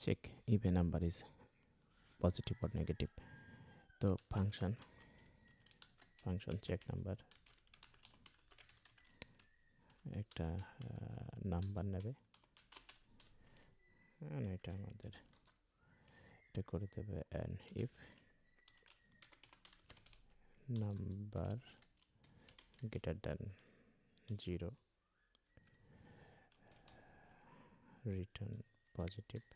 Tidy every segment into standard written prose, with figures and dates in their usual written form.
check if a number is positive or negative. তো function check number একটা number নেবে, এটা আমাদের এটা করে দেবে and if number greater than 0 return positive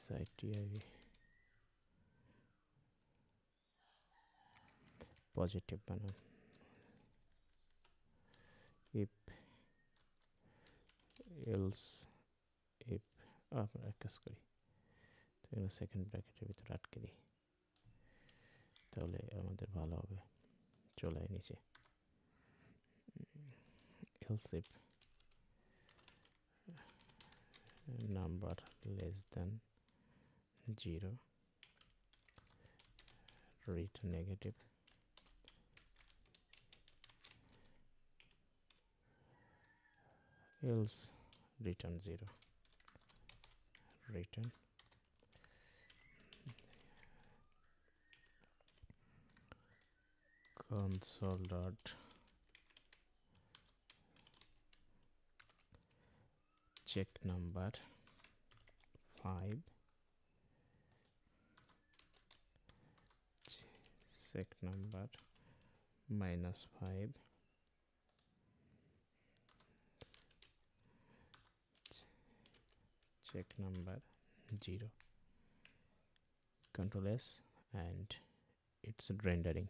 SITI positive বানান। if else if আমরা এক কাজ করি, তো এগুলো সেকেন্ড ব্র্যাকেটের ভিতরে আটকে দিই, তাহলে আমাদের ভালো হবে। চলে নিচে else if number less than 0 return negative else return 0 return console dot check number 5 check number -5 check number 0 control S and it's rendering.